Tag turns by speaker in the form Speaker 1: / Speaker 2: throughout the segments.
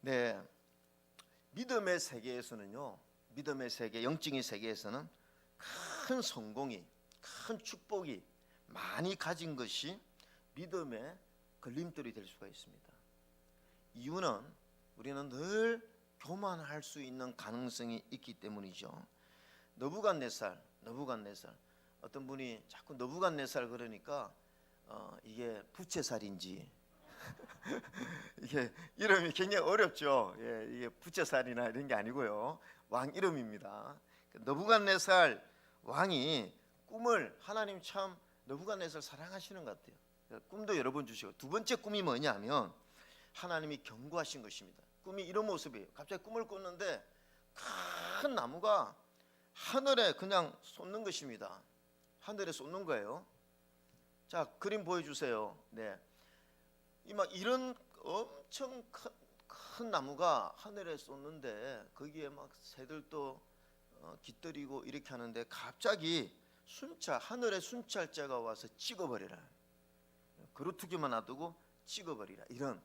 Speaker 1: 네, 믿음의 세계에서는요, 믿음의 세계, 영적인 세계에서는 큰 성공이, 큰 축복이 많이 가진 것이 믿음의 걸림돌이 될 수가 있습니다. 이유는 우리는 늘 교만할 수 있는 가능성이 있기 때문이죠. 너부갓네살 어떤 분이 자꾸 너부갓네살 그러니까 이게 부채살인지 이게 이름이 굉장히 어렵죠. 예, 이게 부채살이나 이런 게 아니고요, 왕 이름입니다. 너부갓네살 왕이 꿈을, 하나님 참 너부갓네살 사랑하시는 것 같아요. 꿈도 여러 번 주시고, 두 번째 꿈이 뭐냐면 하나님이 경고하신 것입니다. 꿈이 이런 모습이에요. 갑자기 꿈을 꿨는데 큰 나무가 하늘에 그냥 솟는 것입니다. 하늘에 솟는 거예요. 자, 그림 보여주세요. 네, 이런 엄청 큰 나무가 하늘에 쏟는데 거기에 막 새들도 깃들이고 이렇게 하는데 갑자기 하늘에 순찰자가 와서 찍어버리라. 그루트기만 놔두고 찍어버리라. 이런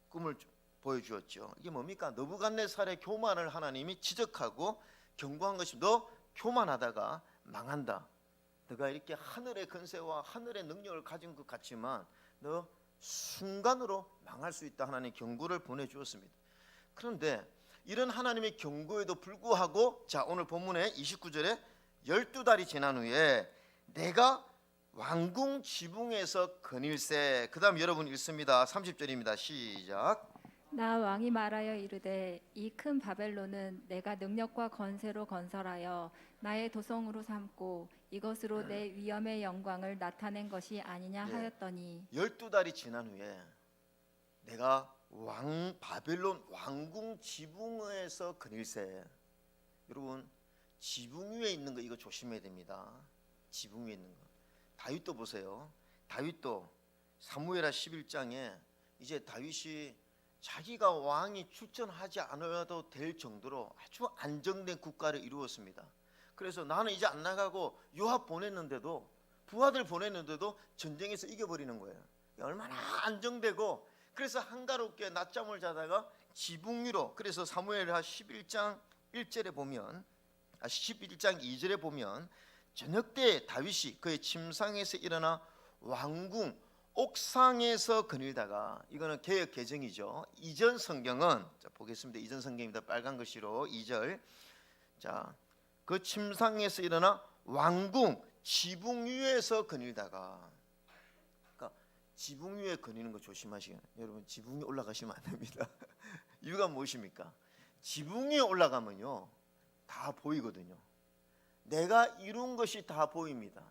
Speaker 1: 꿈을 보여주었죠. 이게 뭡니까? 너부갓네살의 교만을 하나님이 지적하고 경고한 것이, 너 교만하다가 망한다. 너가 이렇게 하늘의 권세와 하늘의 능력을 가진 것 같지만 너 순간으로 망할 수 있다. 하나님 경고를 보내주었습니다. 그런데 이런 하나님의 경고에도 불구하고, 자, 오늘 본문의 29절에 12달이 지난 후에 내가 왕궁 지붕에서 거닐세. 그 다음 여러분 읽습니다. 30절입니다. 시작.
Speaker 2: 나 왕이 말하여 이르되 이 큰 바벨론은 내가 능력과 건세로 건설하여 나의 도성으로 삼고 이것으로 내 위엄의 영광을 나타낸 것이 아니냐 하였더니,
Speaker 1: 12달이 지난 후에 내가 바벨론 왕궁 지붕에서 거닐세. 여러분, 지붕 위에 있는 거 이거 조심해야 됩니다. 지붕 위에 있는 거. 다윗도 보세요. 다윗도 사무엘하 11장에 이제 다윗이 자기가 왕이 출전하지 않아도 될 정도로 아주 안정된 국가를 이루었습니다. 그래서 나는 이제 안 나가고 요압 보냈는데도, 부하들 보냈는데도 전쟁에서 이겨버리는 거예요. 얼마나 안정되고, 그래서 한가롭게 낮잠을 자다가 지붕 위로, 그래서 사무엘하 11장 1절에 보면, 11장 2절에 보면 저녁 때 다윗이 그의 침상에서 일어나 왕궁 옥상에서 거닐다가, 이거는 개역 개정이죠. 이전 성경은, 자, 보겠습니다. 이전 성경입니다. 빨간 글씨로 2절. 자, 그 침상에서 일어나 왕궁 지붕 위에서 거닐다가, 그러니까 지붕 위에 거니는 거 조심하시고, 여러분 지붕 위에 올라가시면 안 됩니다. 이유가 무엇입니까? 지붕 위에 올라가면요 다 보이거든요. 내가 이룬 것이 다 보입니다.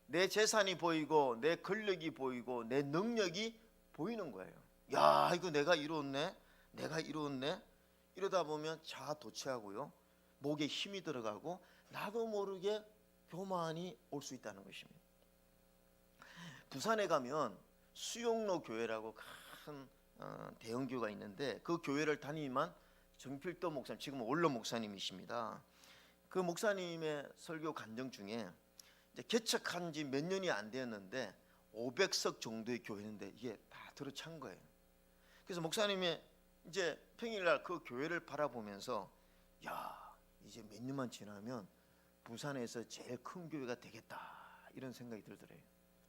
Speaker 1: 내 재산이 보이고 내 권력이 보이고 내 능력이 보이는 거예요. 야, 이거 내가 이루었네, 이러다 보면 자아 도취하고요, 목에 힘이 들어가고 나도 모르게 교만이 올 수 있다는 것입니다. 부산에 가면 수용로 교회라고 큰 대형교회가 있는데 그 교회를 담임한 정필도 목사님, 지금은 원로 목사님이십니다. 그 목사님의 설교 간증 중에 이제 개척한 지 몇 년이 안 되었는데 500석 정도의 교회인데 이게 다 들어찬 거예요. 그래서 목사님이 이제 평일날 그 교회를 바라보면서, 야, 이제 몇 년만 지나면 부산에서 제일 큰 교회가 되겠다, 이런 생각이 들더래요.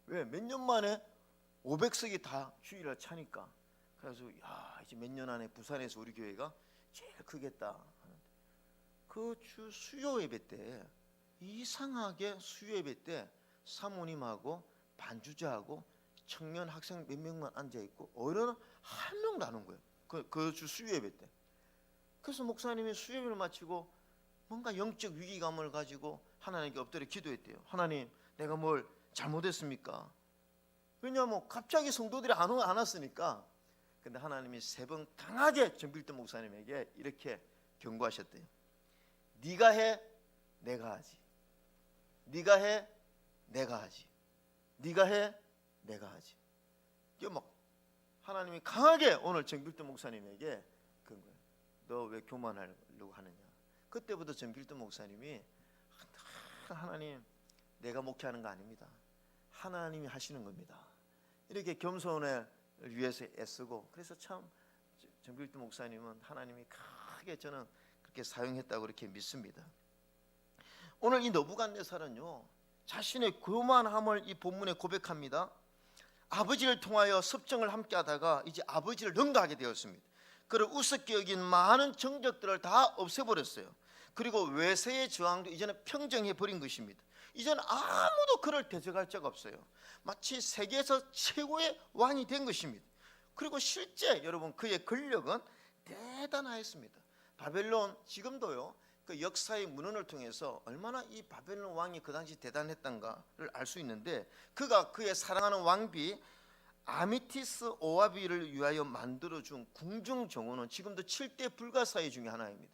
Speaker 1: 왜? 몇 년 만에 500석이 다 주일날 차니까. 그래서 야, 이제 몇 년 안에 부산에서 우리 교회가 제일 크겠다. 그 주 수요 예배 때 이상하게 수요 예배 때 사모님하고 반주자하고 청년 학생 몇 명만 앉아 있고 어른은 한 명도 안 온 거예요. 그 주 수요 예배 때. 그래서 목사님이 수요 예배를 마치고 뭔가 영적 위기감을 가지고 하나님께 엎드려 기도했대요. 하나님, 내가 뭘 잘못했습니까? 왜냐하면 갑자기 성도들이 안 왔으니까. 근데 하나님이 세 번 강하게 정필도 목사님에게 이렇게 경고하셨대요. 네가 해, 내가 하지. 네가 해, 내가 하지. 네가 해, 내가 하지. 이게 막 하나님이 강하게 오늘 정필도 목사님에게 그런 거예요. 너 왜 교만하려고 하느냐. 그때부터 정필도 목사님이, 하나님, 내가 목회하는 거 아닙니다. 하나님이 하시는 겁니다. 이렇게 겸손을 위해서 애쓰고, 그래서 참 정필도 목사님은 하나님이 크게 저는 그렇게 사용했다고 그렇게 믿습니다. 오늘 이 느부갓네살은요 자신의 교만함을 이 본문에 고백합니다. 아버지를 통하여 섭정을 함께하다가 이제 아버지를 능가하게 되었습니다. 그를 우습게 여긴 많은 정적들을 다 없애버렸어요. 그리고 외세의 저항도 이제는 평정해 버린 것입니다. 이제는 아무도 그를 대적할 자가 없어요. 마치 세계에서 최고의 왕이 된 것입니다. 그리고 실제 여러분 그의 권력은 대단하였습니다. 바벨론 지금도요 그 역사의 문헌을 통해서 얼마나 이 바벨론 왕이 그 당시 대단했던가를 알 수 있는데, 그가 그의 사랑하는 왕비 아미티스 오아비를 위하여 만들어준 궁중 정원은 지금도 7대 불가사의 중에 하나입니다.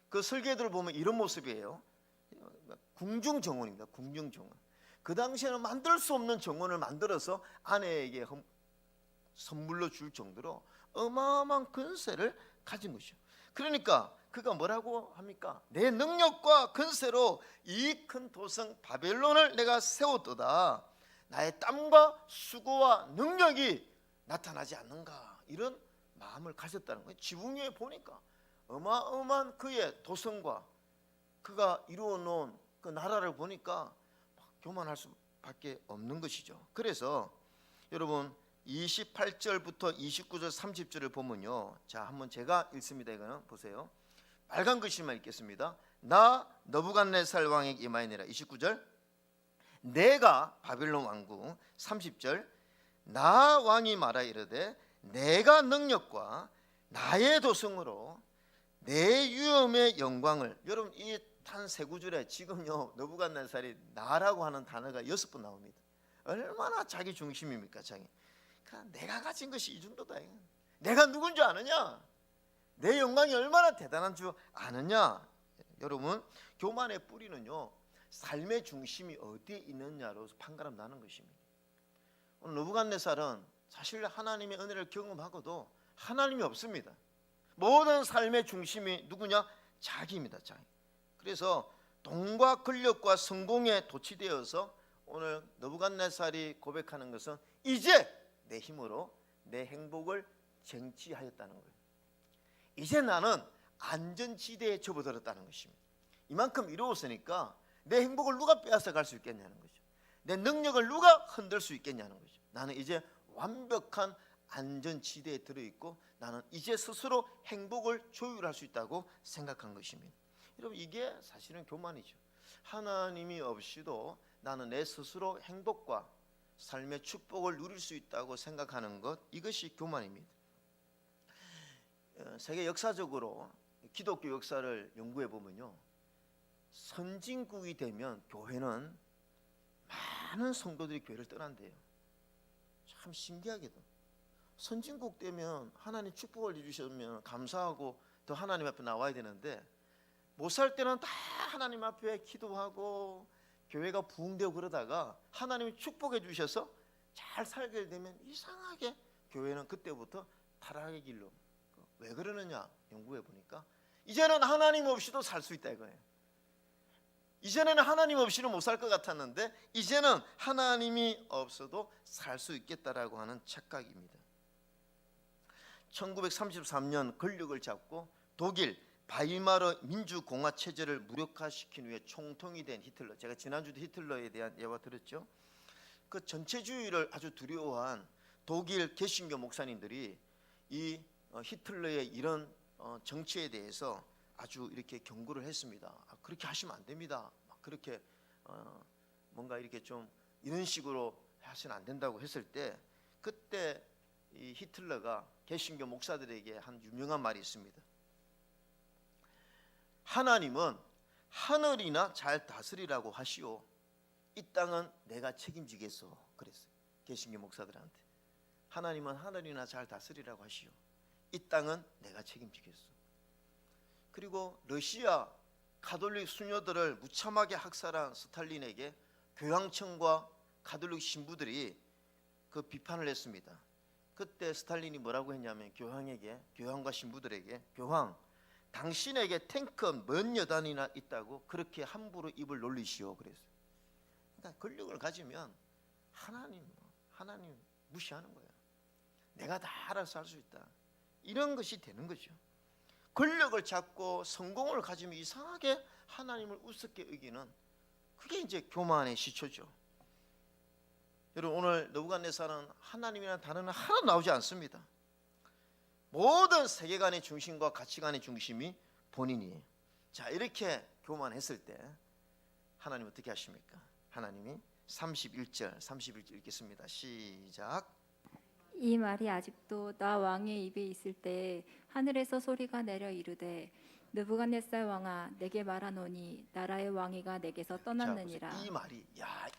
Speaker 1: 그 설계들을 보면 이런 모습이에요. 궁중 정원입니다. 궁중 정원. 그 당시에는 만들 수 없는 정원을 만들어서 아내에게 선물로 줄 정도로 어마어마한 권세를 가진 것이죠. 그러니까 그가 뭐라고 합니까? 내 능력과 권세로 이 큰 도성 바벨론을 내가 세웠도다. 나의 땀과 수고와 능력이 나타나지 않는가, 이런 마음을 가졌다는 거예요. 지붕 위에 보니까 어마어마한 그의 도성과 그가 이루어 놓은 그 나라를 보니까 교만할 수밖에 없는 것이죠. 그래서 여러분 28절부터 29절 30절을 보면요, 자 한번 제가 읽습니다. 이거는 보세요. 빨간 글씨만 읽겠습니다. 나 느부갓네살 왕에게 임하니라. 29절 내가 바벨론 왕국. 30절 나 왕이 말하 이르되 내가 능력과 나의 도성으로 내 위엄의 영광을. 여러분 이 한 세 구절에 지금요 느부갓네살이 나라고 하는 단어가 6번 나옵니다. 얼마나 자기 중심입니까? 자기. 그러니까 내가 가진 것이 이 정도다. 내가 누군 줄 아느냐? 내 영광이 얼마나 대단한 줄 아느냐? 여러분 교만의 뿌리는요 삶의 중심이 어디에 있느냐로 판가름 나는 것입니다. 오늘 느부갓네살은 사실 하나님의 은혜를 경험하고도 하나님이 없습니다. 모든 삶의 중심이 누구냐? 자기입니다. 자기. 그래서 돈과 권력과 성공에 도취되어서 오늘 느부갓네살이 고백하는 것은 이제 내 힘으로 내 행복을 쟁취하였다는 거예요. 이제 나는 안전지대에 접어들었다는 것입니다. 이만큼 이루었으니까 내 행복을 누가 빼앗아 갈 수 있겠냐는 거죠. 내 능력을 누가 흔들 수 있겠냐는 거죠. 나는 이제 완벽한 안전지대에 들어있고 나는 이제 스스로 행복을 조율할 수 있다고 생각한 것입니다. 여러분 이게 사실은 교만이죠. 하나님이 없이도 나는 내 스스로 행복과 삶의 축복을 누릴 수 있다고 생각하는 것, 이것이 교만입니다. 세계 역사적으로 기독교 역사를 연구해 보면요, 선진국이 되면 교회는 많은 성도들이 교회를 떠난대요. 참 신기하게도 선진국 되면 하나님 축복을 해주시면 감사하고 더 하나님 앞에 나와야 되는데, 못 살 때는 다 하나님 앞에 기도하고 교회가 부흥되고 그러다가 하나님이 축복해 주셔서 잘 살게 되면 이상하게 교회는 그때부터 타락의 길로. 왜 그러느냐 연구해 보니까 이제는 하나님 없이도 살 수 있다 이거예요. 이전에는 하나님 없이는 못 살 것 같았는데 이제는 하나님이 없어도 살 수 있겠다라고 하는 착각입니다. 1933년 권력을 잡고 독일 바이마르 민주공화 체제를 무력화시킨 후에 총통이 된 히틀러, 제가 지난주도 히틀러에 대한 예화 들었죠. 그 전체주의를 아주 두려워한 독일 개신교 목사님들이 이 히틀러의 이런 정치에 대해서 아주 이렇게 경고를 했습니다. 그렇게 하시면 안 됩니다. 그렇게 뭔가 이렇게 좀 이런 식으로 하시면 안 된다고 했을 때, 그때 이 히틀러가 개신교 목사들에게 한 유명한 말이 있습니다. 하나님은 하늘이나 잘 다스리라고 하시오. 이 땅은 내가 책임지겠소. 그랬어요. 개신교 목사들한테. 하나님은 하늘이나 잘 다스리라고 하시오. 이 땅은 내가 책임지겠소. 그리고 러시아 가톨릭 수녀들을 무참하게 학살한 스탈린에게 교황청과 가톨릭 신부들이 그 비판을 했습니다. 그때 스탈린이 뭐라고 했냐면 교황과 신부들에게, 교황, 당신에게 탱크 몇 여단이나 있다고 그렇게 함부로 입을 놀리시오. 그랬어요. 그러니까 권력을 가지면 하나님 무시하는 거예요. 내가 다 알아서 할 수 있다. 이런 것이 되는 거죠. 권력을 잡고 성공을 가지면 이상하게 하나님을 우습게 여기는, 그게 이제 교만의 시초죠. 여러분, 오늘 느부갓네살은 하나님이라는 단어는 하나도 나오지 않습니다. 모든 세계관의 중심과 가치관의 중심이 본인이에요. 자, 이렇게 교만했을 때 하나님 어떻게 하십니까? 하나님이 31절 읽겠습니다. 시작.
Speaker 2: 이 말이 아직도 나 왕의 입에 있을 때 하늘에서 소리가 내려 이르되 느부갓네살 왕아 내게 말하노니 나라의 왕위가 내게서 떠났느니라.
Speaker 1: 자, 이 말이,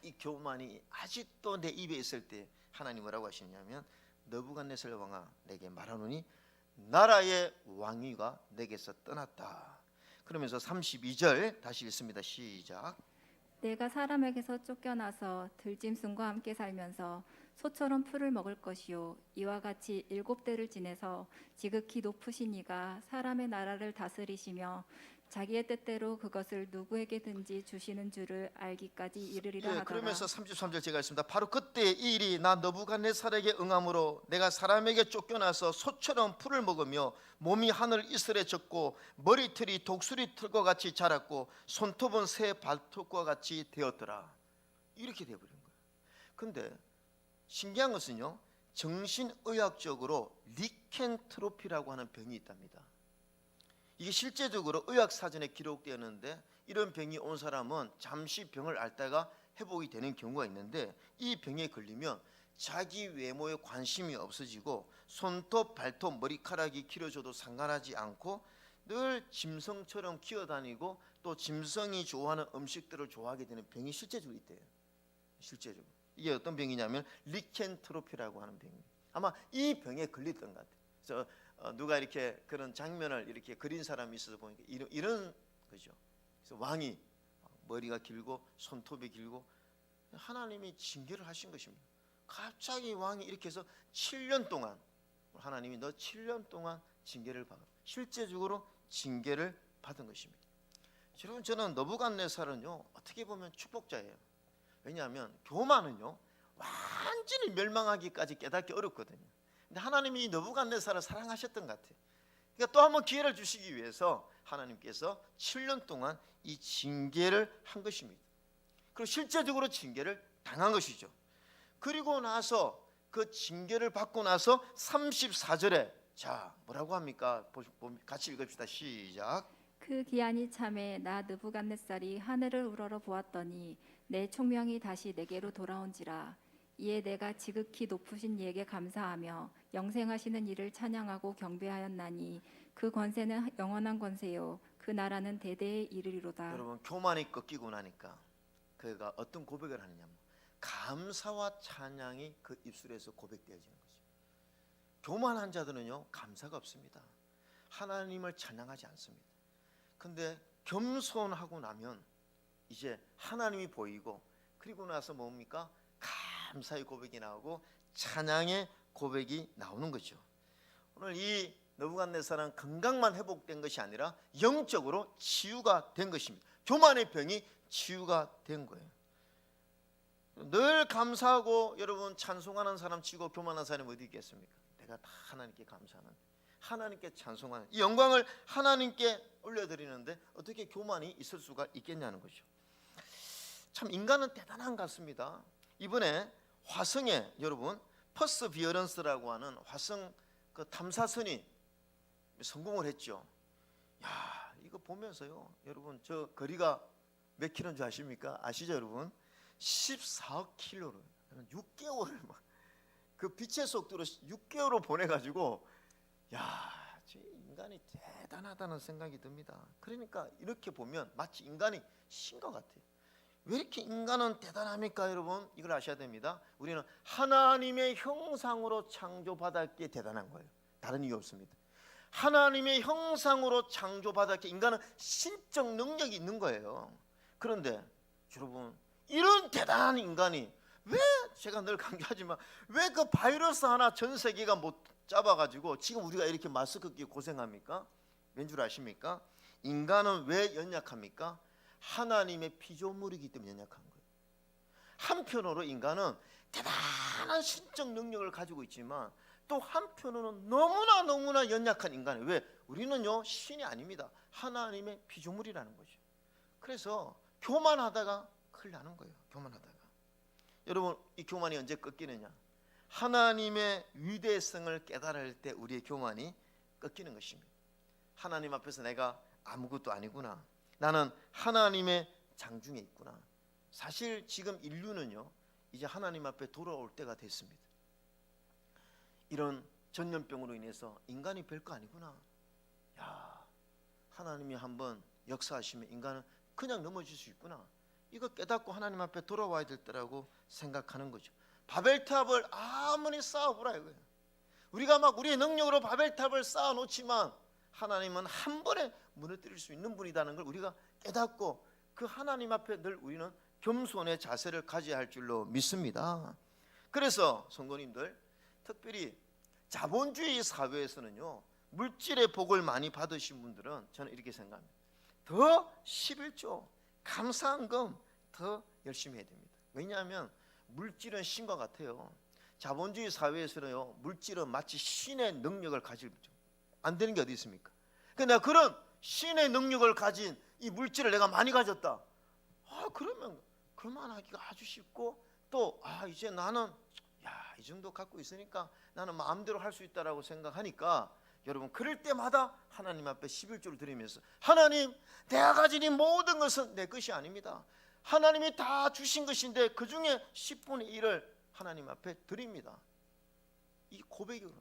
Speaker 1: 이 교만이 아직도 내 입에 있을 때 하나님 뭐라고 하시냐면 느부갓네살 왕아 내게 말하노니 나라의 왕위가 내게서 떠났다. 그러면서 32절 다시 읽습니다. 시작.
Speaker 2: 내가 사람에게서 쫓겨나서 들짐승과 함께 살면서 소처럼 풀을 먹을 것이요 이와 같이 7대를 지내서 지극히 높으신 이가 사람의 나라를 다스리시며 자기의 뜻대로 그것을 누구에게든지 주시는 줄을 알기까지 이르리라 하더라.
Speaker 1: 그러면서 33절 제가 읽습니다. 바로 그때 이 일이 나 느부갓네살에게 응함으로 내가 사람에게 쫓겨나서 소처럼 풀을 먹으며 몸이 하늘 이슬에 젖고 머리털이 독수리 털과 같이 자랐고 손톱은 새 발톱과 같이 되었더라. 이렇게 되어버린 거예요. 근데 신기한 것은요, 정신의학적으로 리켄트로피라고 하는 병이 있답니다. 이게 실제적으로 의학사전에 기록되었는데 이런 병이 온 사람은 잠시 병을 앓다가 회복이 되는 경우가 있는데, 이 병에 걸리면 자기 외모에 관심이 없어지고 손톱, 발톱, 머리카락이 길어져도 상관하지 않고 늘 짐승처럼 기어다니고 또 짐승이 좋아하는 음식들을 좋아하게 되는 병이 실제적으로 있대요. 실제적으로. 이게 어떤 병이냐면 리켄트로피라고 하는 병입니다. 아마 이 병에 걸렸던 것 같아요. 그래서 누가 이렇게 그런 장면을 이렇게 그린 사람이 있어서 보니까 이런 거죠. 그래서 왕이 머리가 길고 손톱이 길고 하나님이 징계를 하신 것입니다. 갑자기 왕이 이렇게 해서 7년 동안 하나님이 너 7년 동안 징계를 받아, 실제적으로 징계를 받은 것입니다. 여러분, 저는 느부갓네살은요 어떻게 보면 축복자예요. 왜냐하면 교만은요 완전히 멸망하기까지 깨닫기 어렵거든요. 근데 하나님이 이 느부갓네살을 사랑하셨던 것 같아요. 그러니까 또 한 번 기회를 주시기 위해서 하나님께서 7년 동안 이 징계를 한 것입니다. 그리고 실제적으로 징계를 당한 것이죠. 그리고 나서 그 징계를 받고 나서 34절에 자 뭐라고 합니까? 같이 읽읍시다. 시작.
Speaker 2: 그 기한이 참에 나 느부갓네살이 하늘을 우러러 보았더니 내 총명이 다시 내게로 돌아온지라. 이에 내가 지극히 높으신 이에게 감사하며 영생하시는 이를 찬양하고 경배하였나니 그 권세는 영원한 권세요 그 나라는 대대에 이르리로다.
Speaker 1: 여러분, 교만이 꺾이고 나니까 그가 어떤 고백을 하느냐면 감사와 찬양이 그 입술에서 고백되어지는 거죠. 교만한 자들은요 감사가 없습니다. 하나님을 찬양하지 않습니다. 근데 겸손하고 나면 이제 하나님이 보이고, 그리고 나서 뭡니까? 감사의 고백이 나오고 찬양의 고백이 나오는 거죠. 오늘 이 느부갓네살은 건강만 회복된 것이 아니라 영적으로 치유가 된 것입니다. 교만의 병이 치유가 된 거예요. 늘 감사하고 여러분 찬송하는 사람 치고 교만한 사람이 어디 있겠습니까? 내가 다 하나님께 감사하는, 하나님께 찬송하는, 이 영광을 하나님께 올려드리는데 어떻게 교만이 있을 수가 있겠냐는 거죠. 참 인간은 대단한 것 같습니다. 이번에 화성에 여러분 퍼스비어런스라고 하는 화성 그 탐사선이 성공을 했죠. 야, 이거 보면서요 여러분 저 거리가 몇 킬로인 줄 아십니까? 아시죠 여러분? 14억 킬로를 6개월을 막 그 빛의 속도로 6개월을 보내가지고, 야, 저 인간이 대단하다는 생각이 듭니다. 그러니까 이렇게 보면 마치 인간이 신 것 같아요. 왜 이렇게 인간은 대단합니까 여러분? 이걸 아셔야 됩니다. 우리는 하나님의 형상으로 창조받았기에 대단한 거예요. 다른 이유 없습니다. 하나님의 형상으로 창조받았기에 인간은 신적 능력이 있는 거예요. 그런데 여러분, 이런 대단한 인간이 왜, 제가 늘 강조하지만 왜 그 바이러스 하나 전 세계가 못 잡아가지고 지금 우리가 이렇게 마스크 끼고 고생합니까? 왠 줄 아십니까? 인간은 왜 연약합니까? 하나님의 피조물이기 때문에 연약한 거예요. 한편으로 인간은 대단한 신적 능력을 가지고 있지만 또 한편으로는 너무나 연약한 인간이에요. 왜? 우리는요 신이 아닙니다. 하나님의 피조물이라는 거죠. 그래서 교만하다가 큰일 나는 거예요. 교만하다가. 여러분, 이 교만이 언제 꺾이느냐? 하나님의 위대성을 깨달을 때 우리의 교만이 꺾이는 것입니다. 하나님 앞에서 내가 아무것도 아니구나, 나는 하나님의 장중에 있구나. 사실 지금 인류는요 이제 하나님 앞에 돌아올 때가 됐습니다. 이런 전염병으로 인해서 인간이 별거 아니구나. 야, 하나님이 한번 역사하시면 인간은 그냥 넘어질 수 있구나. 이거 깨닫고 하나님 앞에 돌아와야 될 때라고 생각하는 거죠. 바벨탑을 아무리 쌓아보라 이거예요. 우리가 막 우리의 능력으로 바벨탑을 쌓아놓지만 하나님은 한 번에 무너뜨릴 수 있는 분이라는 걸 우리가 깨닫고 그 하나님 앞에 늘 우리는 겸손의 자세를 가져야 할 줄로 믿습니다. 그래서 성도님들, 특별히 자본주의 사회에서는요 물질의 복을 많이 받으신 분들은 저는 이렇게 생각합니다. 더 11조 감사한금 더 열심히 해야 됩니다. 왜냐하면 물질은 신과 같아요. 자본주의 사회에서는요 물질은 마치 신의 능력을 가질 안 되는 게 어디 있습니까? 그러니까 그런 신의 능력을 가진 이 물질을 내가 많이 가졌다. 그러면 그만하기가 아주 쉽고 또 이제 나는 이 정도 갖고 있으니까 나는 마음대로 할 수 있다라고 생각하니까 여러분 그럴 때마다 하나님 앞에 11조를 드리면서 하나님, 내가 가진 이 모든 것은 내 것이 아닙니다. 하나님이 다 주신 것인데 그 중에 10분의 1을 하나님 앞에 드립니다. 이 고백으로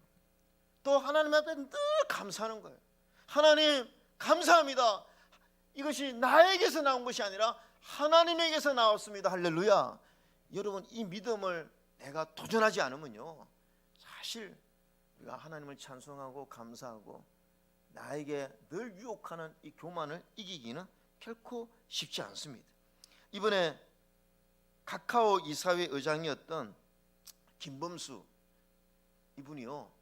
Speaker 1: 또 하나님 앞에 늘 감사하는 거예요. 하나님 감사합니다. 이것이 나에게서 나온 것이 아니라 하나님에게서 나왔습니다. 할렐루야. 여러분, 이 믿음을 내가 도전하지 않으면요 사실 우리가 하나님을 찬송하고 감사하고 나에게 늘 유혹하는 이 교만을 이기기는 결코 쉽지 않습니다. 이번에 카카오 이사회 의장이었던 김범수 이분이요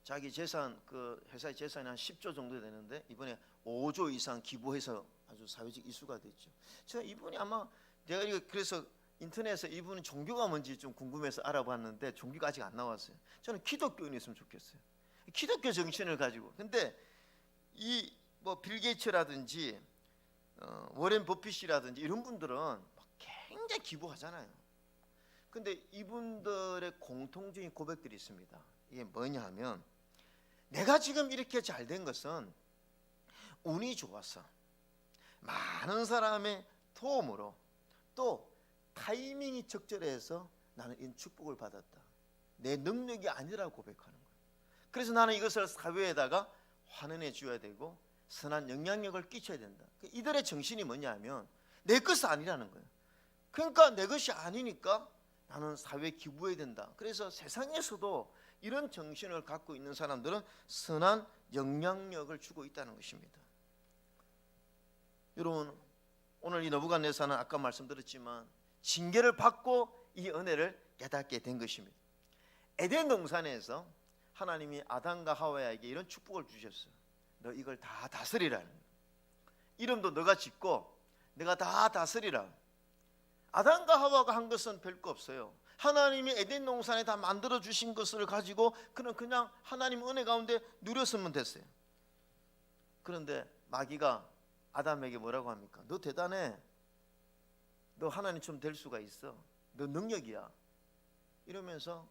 Speaker 1: 자기 재산, 그 회사의 재산이 한 10조 정도 되는데 이번에 5조 이상 기부해서 아주 사회적 이슈가 됐죠. 제가 이분이 아마 내가 이거 그래서 인터넷에서 이분은 종교가 뭔지 좀 궁금해서 알아봤는데 종교가 아직 안 나왔어요. 저는 기독교인이었으면 좋겠어요. 기독교 정신을 가지고. 근데 이 뭐 빌 게이츠라든지 워렌 버핏이라든지 이런 분들은 굉장히 기부하잖아요. 근데 이분들의 공통적인 고백들이 있습니다. 이게 뭐냐 하면 내가 지금 이렇게 잘 된 것은 운이 좋았어. 많은 사람의 도움으로 또 타이밍이 적절해서 나는 이 축복을 받았다. 내 능력이 아니라고 고백하는 거예요. 그래서 나는 이것을 사회에다가 환원해 줘야 되고 선한 영향력을 끼쳐야 된다. 이들의 정신이 뭐냐면 내 것이 아니라는 거예요. 그러니까 내 것이 아니니까 나는 사회에 기부해야 된다. 그래서 세상에서도 이런 정신을 갖고 있는 사람들은 선한 영향력을 주고 있다는 것입니다. 여러분, 오늘 이 느부갓네살은 아까 말씀드렸지만 징계를 받고 이 은혜를 깨닫게 된 것입니다. 에덴 동산에서 하나님이 아담과 하와에게 이런 축복을 주셨어요. 너 이걸 다 다스리라는 거예요. 이름도 너가 짓고 내가 다 다스리라. 아담과 하와가 한 것은 별거 없어요. 하나님이 에덴 동산에 다 만들어 주신 것을 가지고 그냥 하나님 은혜 가운데 누렸으면 됐어요. 그런데 마귀가 아담에게 뭐라고 합니까? 너 대단해. 너 하나님처럼 될 수가 있어. 너 능력이야. 이러면서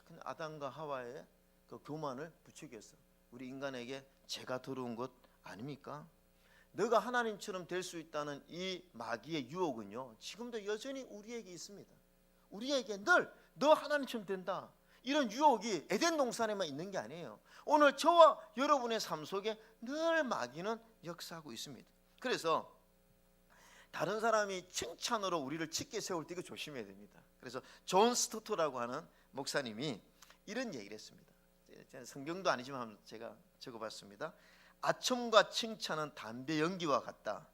Speaker 1: 그냥 아담과 하와의 그 교만을 부추겼어. 우리 인간에게 죄가 들어온 것 아닙니까? 너가 하나님처럼 될 수 있다는 이 마귀의 유혹은요 지금도 여전히 우리에게 있습니다. 우리에게 늘 너 하나님처럼 된다 이런 유혹이 에덴 동산에만 있는 게 아니에요. 오늘 저와 여러분의 삶 속에 늘 마귀는 역사하고 있습니다. 그래서 다른 사람이 칭찬으로 우리를 짙게 세울 때 이거 조심해야 됩니다. 그래서 존 스토트라고 하는 목사님이 이런 얘기를 했습니다. 성경도 아니지만 제가 적어봤습니다. 아첨과 칭찬은 담배 연기와 같다.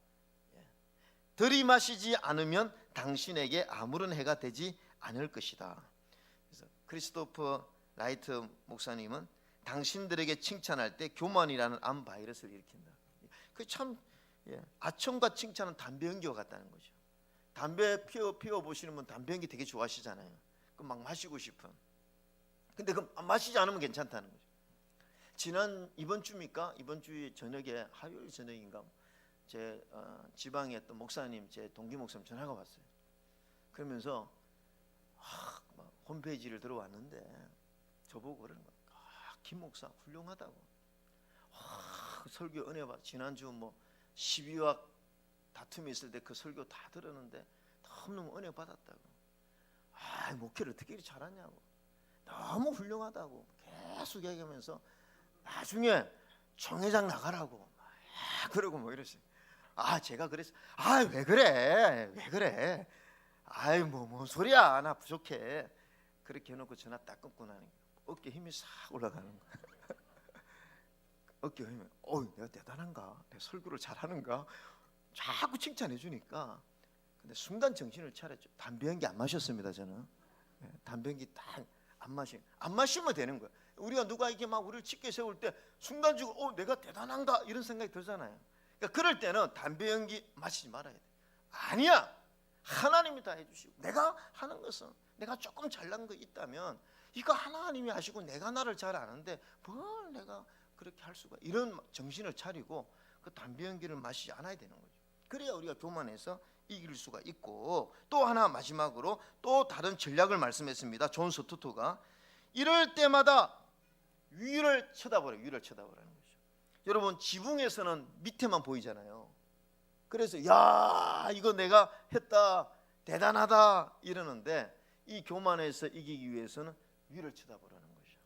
Speaker 1: 들이마시지 않으면 당신에게 아무런 해가 되지 않을 것이다. 그래서 크리스토퍼 라이트 목사님은 당신들에게 칭찬할 때 교만이라는 암 바이러스를 일으킨다. 그 참 아첨과 칭찬은 담배 연기와 같다는 거죠. 담배 피워 보시는 분 담배 연기 되게 좋아하시잖아요. 그 막 마시고 싶은. 근데 그 마시지 않으면 괜찮다는 거죠. 이번 주입니까? 이번 주 저녁에 화요일 저녁인가 제 지방에 있던 목사님, 제 동기 목사님 전화가 왔어요. 그러면서 막 홈페이지를 들어왔는데 저보고 그러는 거예요. 김 목사 훌륭하다고. 그 설교 은혜 받. 지난주 뭐 12와 다툼이 있을 때 그 설교 다 들었는데 너무 은혜 받았다고. 목회를 어떻게 이렇게 잘하냐고. 너무 훌륭하다고 계속 얘기하면서 나중에 총회장 나가라고. 그러고 뭐 이러시. 제가 그랬어. 왜 그래? 왜 그래? 뭔 소리야? 나 부족해. 그렇게 해놓고 전화 딱 끊고 나니 어깨 힘이 싹 올라가는 거야. 어깨 힘이. 내가 대단한가? 내가 설교를 잘하는가? 자꾸 칭찬해 주니까. 근데 순간 정신을 차렸죠. 담배 연기 안 마셨습니다, 저는. 담배 연기 딱 안 마시면 되는 거야. 우리가 누가 이렇게 막 우리를 짙게 세울 때 순간적으로 내가 대단한가 이런 생각이 들잖아요. 그러니까 그럴 때는 담배 연기 마시지 말아야 돼. 아니야. 하나님이 다 해주시고 내가 하는 것은 내가 조금 잘난 거 있다면 이거 하나님이 하시고 내가 나를 잘 아는데 뭘 내가 그렇게 할 수가, 이런 정신을 차리고 그 담배 연기를 마시지 않아야 되는 거죠. 그래야 우리가 교만해서 이길 수가 있고, 또 하나 마지막으로 또 다른 전략을 말씀했습니다. 존 스투트가 이럴 때마다 위를 쳐다보라는 거죠. 여러분 지붕에서는 밑에만 보이잖아요. 그래서 야 이거 내가 했다 대단하다 이러는데 이 교만에서 이기기 위해서는 위를 쳐다보라는 거죠.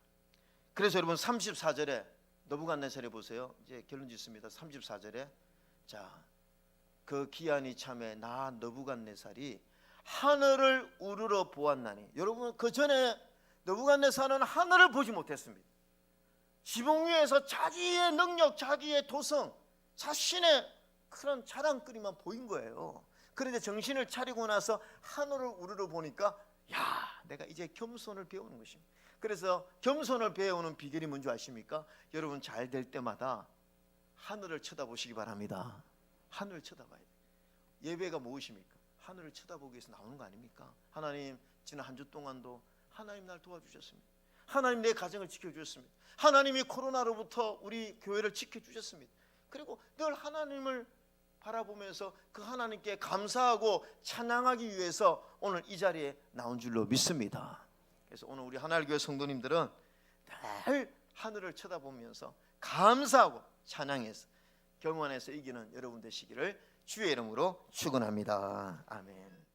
Speaker 1: 그래서 여러분 34절에 너부갓네살에 보세요. 이제 결론 짓습니다. 34절에 그 기한이 참에 나 너부갓네살이 하늘을 우러러 보았나니, 여러분 그 전에 너부갓네살은 하늘을 보지 못했습니다. 지붕 위에서 자기의 능력, 자기의 도성, 자신의 그런 자랑거리만 보인 거예요. 그런데 정신을 차리고 나서 하늘을 우러러 보니까 내가 이제 겸손을 배우는 것입니다. 그래서 겸손을 배우는 비결이 뭔지 아십니까? 여러분 잘 될 때마다 하늘을 쳐다보시기 바랍니다. 하늘을 쳐다봐야 돼요. 예배가 무엇입니까? 하늘을 쳐다보기 위해서 나오는 거 아닙니까? 하나님, 지난 한 주 동안도 하나님 날 도와주셨습니다. 하나님 내 가정을 지켜주셨습니다. 하나님이 코로나로부터 우리 교회를 지켜주셨습니다. 그리고 늘 하나님을 바라보면서 그 하나님께 감사하고 찬양하기 위해서 오늘 이 자리에 나온 줄로 믿습니다. 그래서 오늘 우리 하나님교회 성도님들은 늘 하늘을 쳐다보면서 감사하고 찬양해서 교만에서 이기는 여러분 되시기를 주의 이름으로 축원합니다. 아멘.